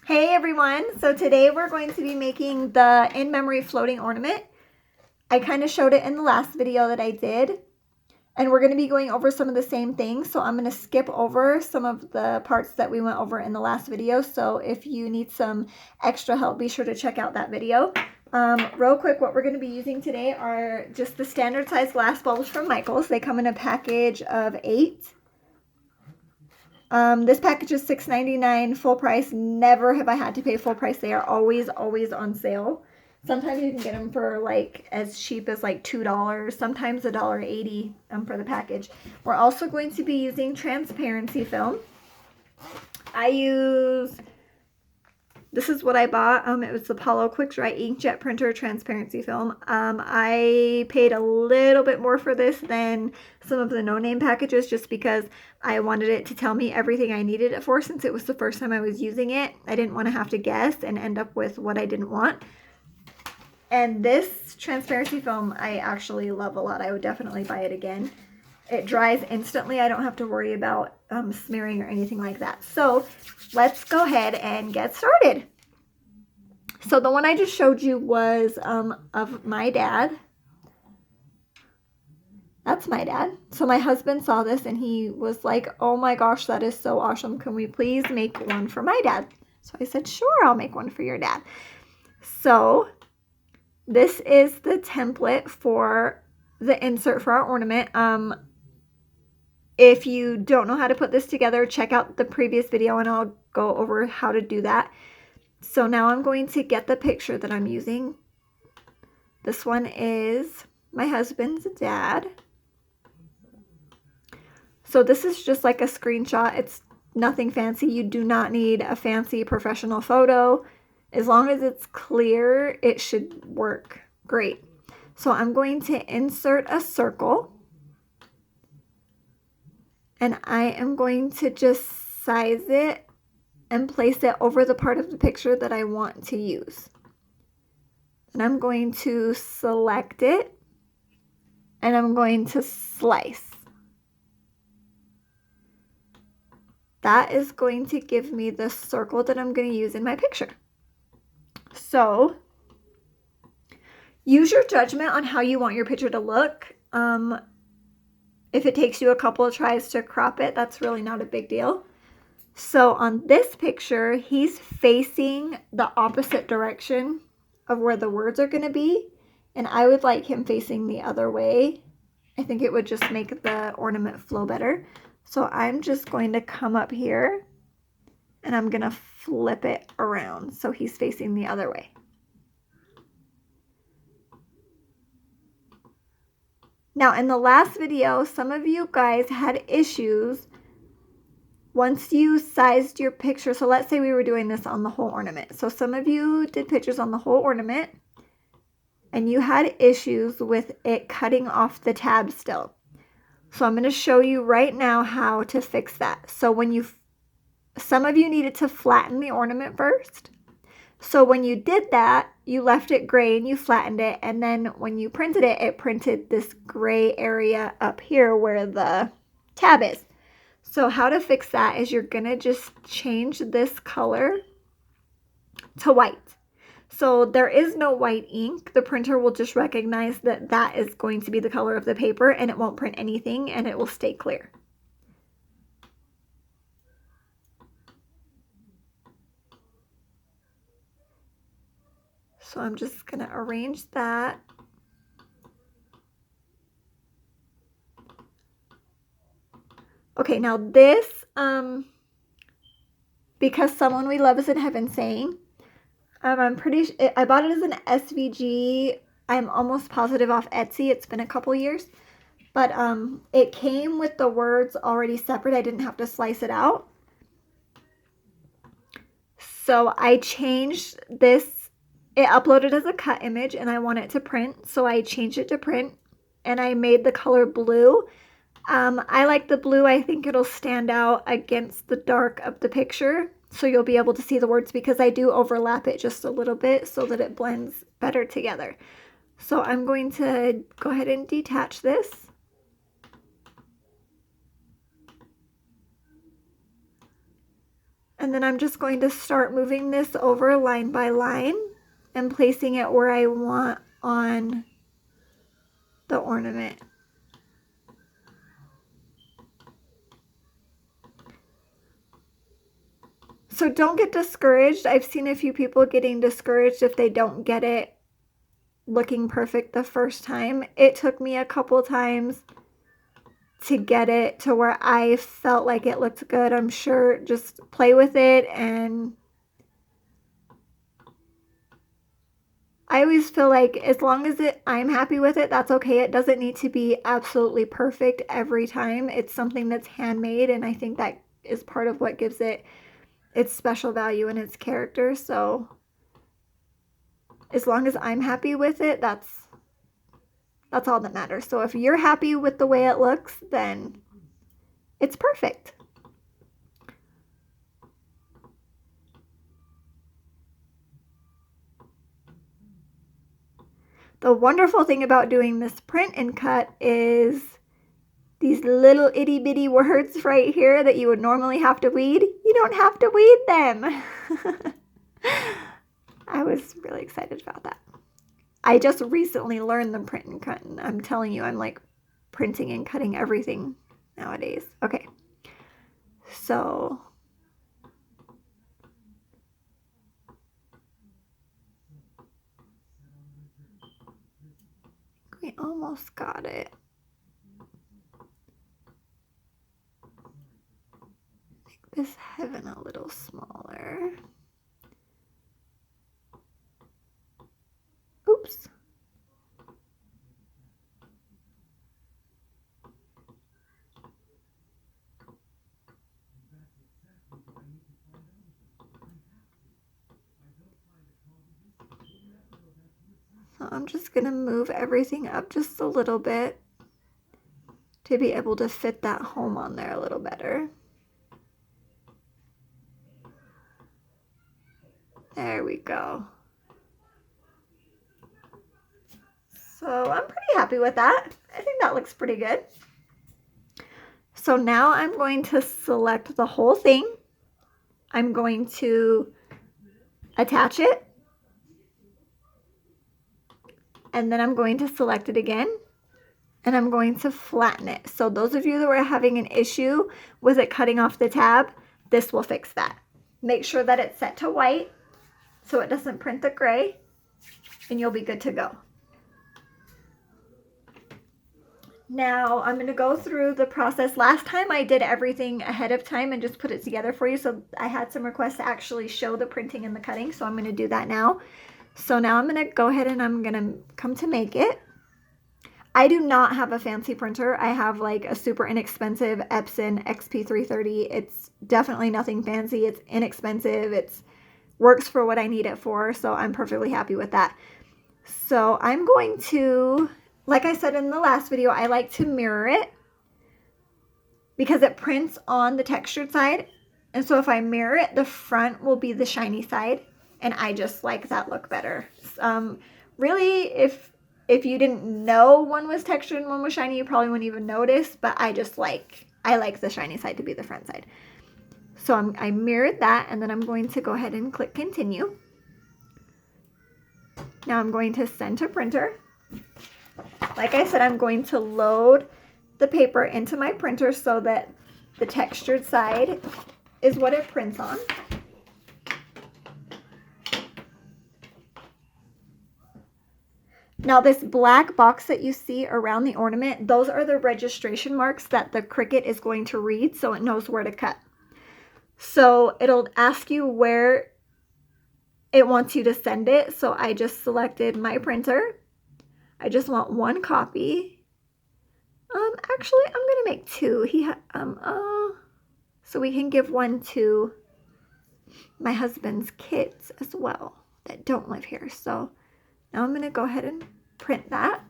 Hey everyone, so today we're going to be making the in-memory floating ornament. I kind of showed it in the last video that I did, and we're going to be going over some of the same things, so I'm going to skip over some of the parts that we went over in the last video. So if you need some extra help, be sure to check out that video. Real quick, what we're going to be using today are just the standard size glass bulbs from Michaels. They come in a package of 8. This package is $6.99 full price. Never have I had to pay full price. They are always on sale. Sometimes you can get them for like as cheap as like $2, sometimes $1.80 for the package. We're also going to be using transparency film. This is what I bought. It was the Apollo Quick Dry Inkjet Printer Transparency Film. I paid a little bit more for this than some of the no-name packages just because I wanted it to tell me everything I needed it for, since it was the first time I was using it. I didn't want to have to guess and end up with what I didn't want. And this transparency film I actually love a lot. I would definitely buy it again. It dries instantly. I don't have to worry about smearing or anything like that. So let's go ahead and get started. So the one I just showed you was of my dad. That's my dad. So my husband saw this and he was like, oh my gosh, that is so awesome. Can we please make one for my dad? So I said, sure, I'll make one for your dad. So this is the template for the insert for our ornament. If you don't know how to put this together, check out the previous video and I'll go over how to do that. So now I'm going to get the picture that I'm using. This one is my husband's dad. So this is just like a screenshot. It's nothing fancy. You do not need a fancy professional photo. As long as it's clear, it should work great. So I'm going to insert a circle. And I am going to just size it and place it over the part of the picture that I want to use. And I'm going to select it and I'm going to slice. That is going to give me the circle that I'm going to use in my picture. So use your judgment on how you want your picture to look. If it takes you a couple of tries to crop it, that's really not a big deal. So on this picture, he's facing the opposite direction of where the words are going to be. And I would like him facing the other way. I think it would just make the ornament flow better. So I'm just going to come up here and I'm going to flip it around so he's facing the other way. Now, in the last video, some of you guys had issues once you sized your picture. So let's say we were doing this on the whole ornament. So some of you did pictures on the whole ornament and you had issues with it cutting off the tab still. So I'm going to show you right now how to fix that. So some of you needed to flatten the ornament first. So when you did that, you left it gray and you flattened it. And then when you printed it, it printed this gray area up here where the tab is. So how to fix that is you're going to just change this color to white. So there is no white ink. The printer will just recognize that that is going to be the color of the paper and it won't print anything and it will stay clear. So I'm just going to arrange that. Okay, now this, because Someone We Love Is in Heaven Saying, I bought it as an SVG. I'm almost positive off Etsy. It's been a couple years. But it came with the words already separate. I didn't have to slice it out. So I changed this. It uploaded as a cut image and I want it to print. So I changed it to print and I made the color blue. I like the blue. I think it'll stand out against the dark of the picture. So you'll be able to see the words because I do overlap it just a little bit so that it blends better together. So I'm going to go ahead and detach this. And then I'm just going to start moving this over line by line and placing it where I want on the ornament. So don't get discouraged. I've seen a few people getting discouraged if they don't get it looking perfect the first time. It took me a couple times to get it to where I felt like it looked good. I'm sure just play with it, and I always feel like as long as I'm happy with it, that's okay. It doesn't need to be absolutely perfect every time. It's something that's handmade, and I think that is part of what gives it its special value and its character. So as long as I'm happy with it, that's all that matters. So if you're happy with the way it looks, then it's perfect. The wonderful thing about doing this print and cut is these little itty bitty words right here that you would normally have to weed. You don't have to weed them. I was really excited about that. I just recently learned the print and cut, and I'm telling you, I'm like printing and cutting everything nowadays. Okay, so we almost got it. Make this heaven a little smaller. Oops. So I'm just going to move everything up just a little bit to be able to fit that home on there a little better. There we go. So I'm pretty happy with that. I think that looks pretty good. So now I'm going to select the whole thing. I'm going to attach it. And then I'm going to select it again. And I'm going to flatten it. So those of you that were having an issue with it cutting off the tab, this will fix that. Make sure that it's set to white so it doesn't print the gray, and you'll be good to go. Now I'm going to go through the process. Last time I did everything ahead of time and just put it together for you. So I had some requests to actually show the printing and the cutting. So I'm going to do that now. So now I'm going to go ahead and I'm going to come to make it. I do not have a fancy printer. I have like a super inexpensive Epson XP330. It's definitely nothing fancy. It's inexpensive. It's works for what I need it for. So I'm perfectly happy with that. So I'm going to, like I said in the last video, I like to mirror it because it prints on the textured side. And so if I mirror it, the front will be the shiny side. And I just like that look better. Really, if you didn't know one was textured and one was shiny, you probably wouldn't even notice. But I like the shiny side to be the front side. So I mirrored that, and then I'm going to go ahead and click continue. Now I'm going to send to printer. Like I said, I'm going to load the paper into my printer so that the textured side is what it prints on. Now this black box that you see around the ornament, those are the registration marks that the Cricut is going to read so it knows where to cut. So it'll ask you where it wants you to send it. So I just selected my printer. I just want one copy. Actually, I'm going to make two. So we can give one to my husband's kids as well that don't live here. So now I'm going to go ahead and print that.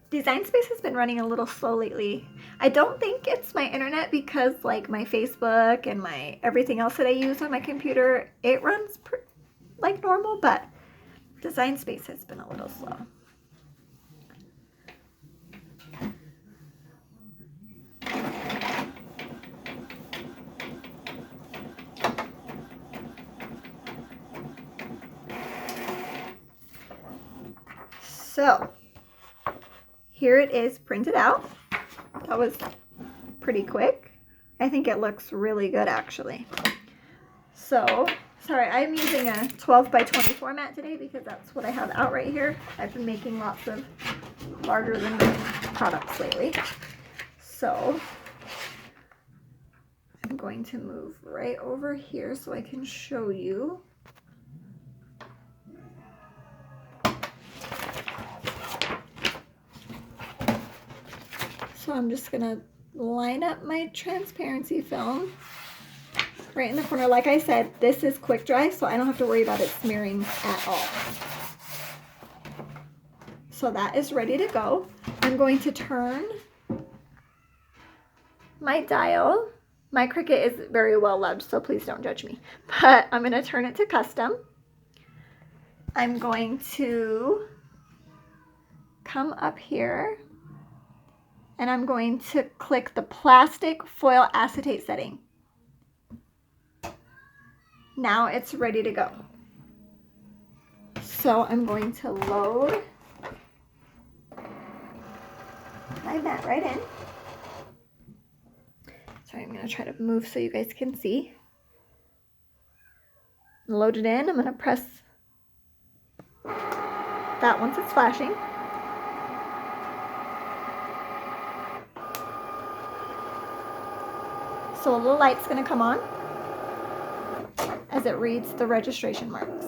Design Space has been running a little slow lately. I don't think it's my internet because like my Facebook and my everything else that I use on my computer, it runs like normal, but Design Space has been a little slow. So here it is printed out. That was pretty quick. I think it looks really good actually. So, sorry, I'm using a 12 by 20 format today because that's what I have out right here. I've been making lots of larger than life products lately. So, I'm going to move right over here so I can show you. So I'm just gonna line up my transparency film right in the corner. Like I said, this is quick dry, so I don't have to worry about it smearing at all. So that is ready to go. I'm going to turn my dial. My Cricut is very well loved, so please don't judge me. But I'm gonna turn it to custom. I'm going to come up here and I'm going to click the plastic foil acetate setting. Now it's ready to go. So I'm going to load my mat right in. Sorry, I'm gonna try to move so you guys can see. Load it in. I'm gonna press that once it's flashing. So a little light's gonna come on as it reads the registration marks.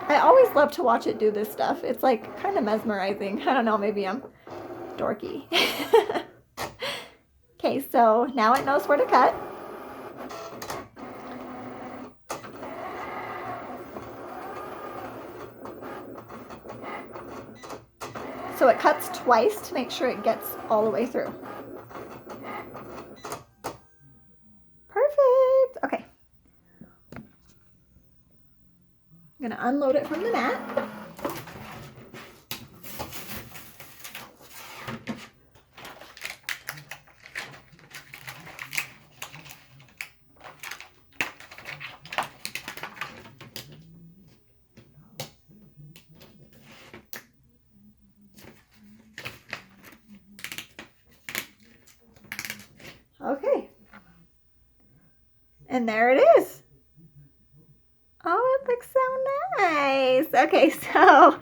I always love to watch it do this stuff. It's like kind of mesmerizing. I don't know, maybe I'm dorky. Okay, so now it knows where to cut. So it cuts twice to make sure it gets all the way through. Perfect. Okay. I'm going to unload it from the mat. Okay, and there it is. Oh, it looks so nice. Okay, so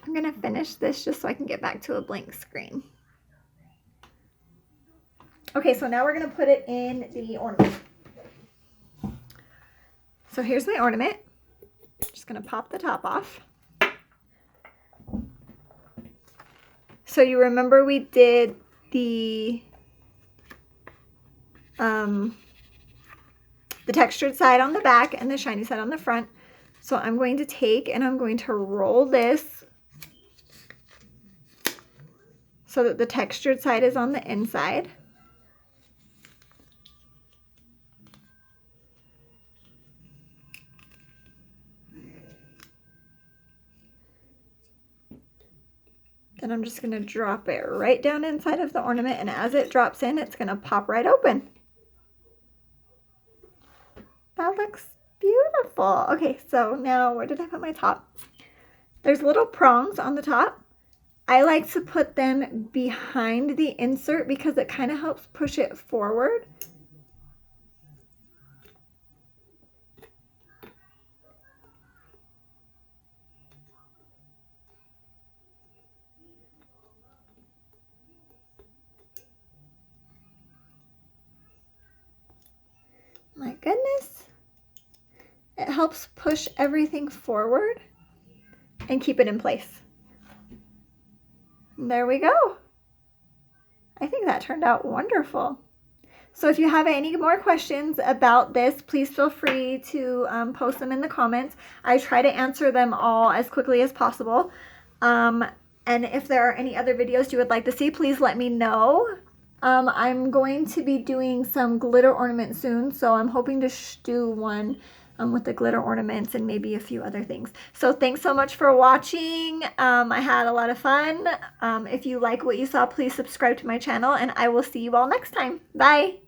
I'm gonna finish this just so I can get back to a blank screen. Okay, so now we're gonna put it in the ornament. So here's my ornament. Just gonna pop the top off. So you remember we did the textured side on the back and the shiny side on the front. So I'm going to take and I'm going to roll this so that the textured side is on the inside. Then I'm just going to drop it right down inside of the ornament, and as it drops in, it's going to pop right open. That looks beautiful. Okay, so now where did I put my top? There's little prongs on the top. I like to put them behind the insert because it kind of helps push it forward. My goodness. It helps push everything forward and keep it in place. There we go. I think that turned out wonderful. So if you have any more questions about this, please feel free to post them in the comments. I try to answer them all as quickly as possible. And if there are any other videos you would like to see, please let me know. I'm going to be doing some glitter ornaments soon, so I'm hoping to do one with the glitter ornaments and maybe a few other things. So thanks so much for watching. I had a lot of fun. If you like what you saw, please subscribe to my channel, and I will see you all next time. Bye!